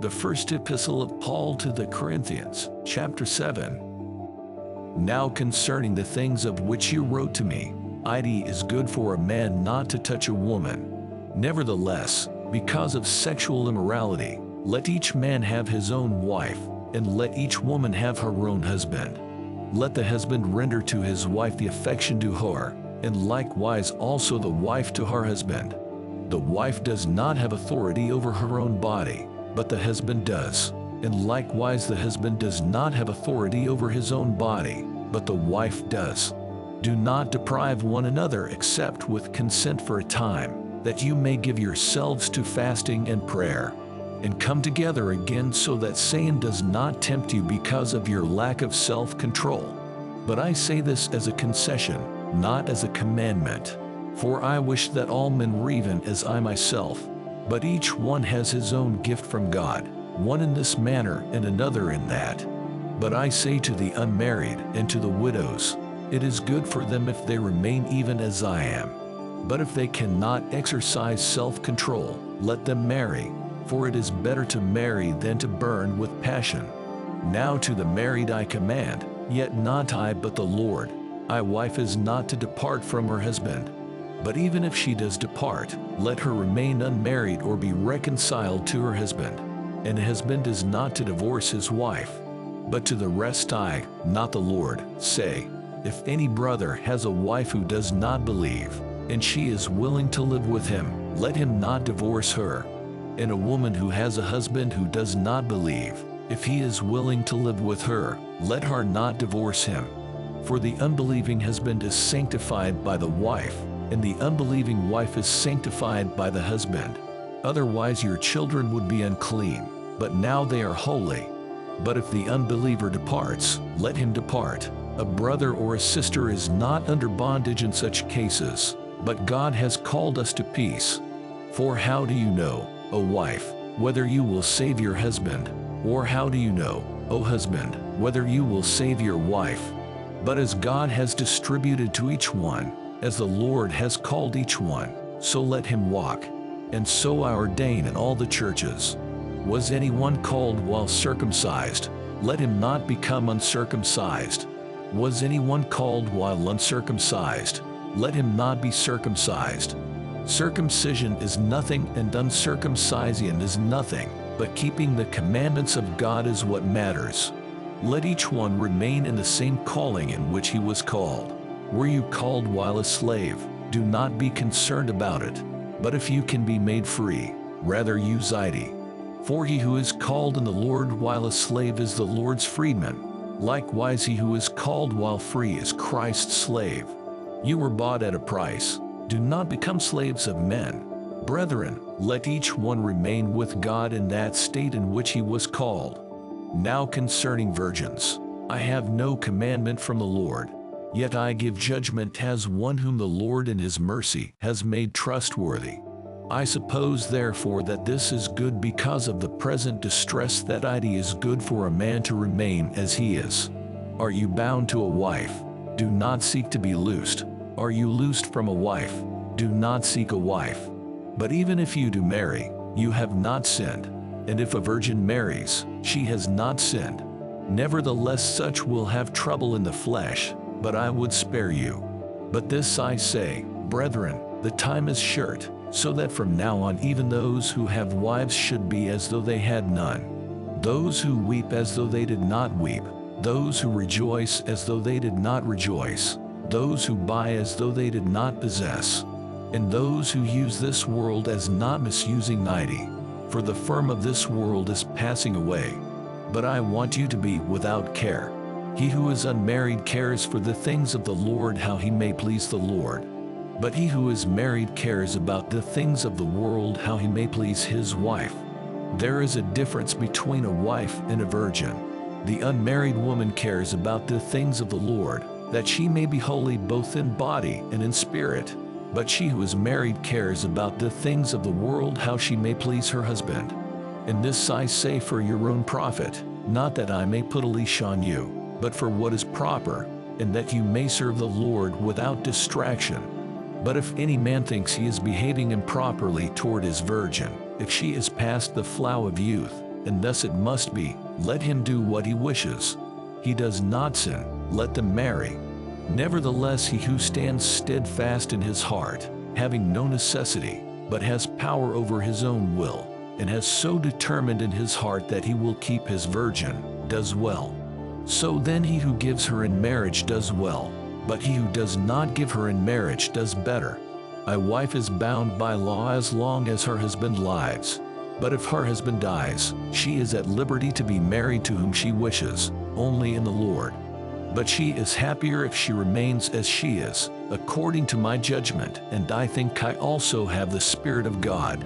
The first epistle of Paul to the Corinthians, chapter 7. Now concerning the things of which you wrote to me, it is good for a man not to touch a woman. Nevertheless, because of sexual immorality, let each man have his own wife, and let each woman have her own husband. Let the husband render to his wife the affection due her, and likewise also the wife to her husband. The wife does not have authority over her own body, but the husband does, and likewise the husband does not have authority over his own body, but the wife does. Do not deprive one another except with consent for a time, that you may give yourselves to fasting and prayer, and come together again so that Satan does not tempt you because of your lack of self-control. But I say this as a concession, not as a commandment. For I wish that all men were even as I myself. But each one has his own gift from God, one in this manner and another in that. But I say to the unmarried and to the widows, it is good for them if they remain even as I am. But if they cannot exercise self-control, let them marry, for it is better to marry than to burn with passion. Now to the married I command, yet not I but the Lord, a wife is not to depart from her husband. But even if she does depart, let her remain unmarried or be reconciled to her husband. And a husband is not to divorce his wife. But to the rest I, not the Lord, say, if any brother has a wife who does not believe, and she is willing to live with him, let him not divorce her. And a woman who has a husband who does not believe, if he is willing to live with her, let her not divorce him. For the unbelieving husband is sanctified by the wife, and the unbelieving wife is sanctified by the husband. Otherwise your children would be unclean, but now they are holy. But if the unbeliever departs, let him depart. A brother or a sister is not under bondage in such cases, but God has called us to peace. For how do you know, O wife, whether you will save your husband? Or how do you know, O husband, whether you will save your wife? But as God has distributed to each one, as the Lord has called each one, so let him walk. And so I ordain in all the churches. Was anyone called while circumcised? Let him not become uncircumcised. Was anyone called while uncircumcised? Let him not be circumcised. Circumcision is nothing and uncircumcision is nothing, but keeping the commandments of God is what matters. Let each one remain in the same calling in which he was called. Were you called while a slave? Do not be concerned about it. But if you can be made free, rather use it. For he who is called in the Lord while a slave is the Lord's freedman. Likewise he who is called while free is Christ's slave. You were bought at a price. Do not become slaves of men. Brethren, let each one remain with God in that state in which he was called. Now concerning virgins, I have no commandment from the Lord. Yet I give judgment as one whom the Lord in his mercy has made trustworthy. I suppose therefore that this is good because of the present distress, that it is good for a man to remain as he is. Are you bound to a wife? Do not seek to be loosed. Are you loosed from a wife? Do not seek a wife. But even if you do marry, you have not sinned. And if a virgin marries, she has not sinned. Nevertheless such will have trouble in the flesh, but I would spare you. But this I say, brethren, the time is short, so that from now on even those who have wives should be as though they had none. Those who weep as though they did not weep. Those who rejoice as though they did not rejoice. Those who buy as though they did not possess. And those who use this world as not misusing it. For the form of this world is passing away. But I want you to be without care. He who is unmarried cares for the things of the Lord, how he may please the Lord. But he who is married cares about the things of the world, how he may please his wife. There is a difference between a wife and a virgin. The unmarried woman cares about the things of the Lord, that she may be holy both in body and in spirit. But she who is married cares about the things of the world, how she may please her husband. And this I say for your own profit, not that I may put a leash on you, but for what is proper, and that you may serve the Lord without distraction. But if any man thinks he is behaving improperly toward his virgin, if she is past the flower of youth, and thus it must be. Let him do what he wishes. He does not sin, let them marry. Nevertheless, he who stands steadfast in his heart, having no necessity, but has power over his own will, and has so determined in his heart that he will keep his virgin, does well. So then he who gives her in marriage does well, but he who does not give her in marriage does better. A wife is bound by law as long as her husband lives. But if her husband dies, she is at liberty to be married to whom she wishes, only in the Lord. But she is happier if she remains as she is, according to my judgment, and I think I also have the Spirit of God.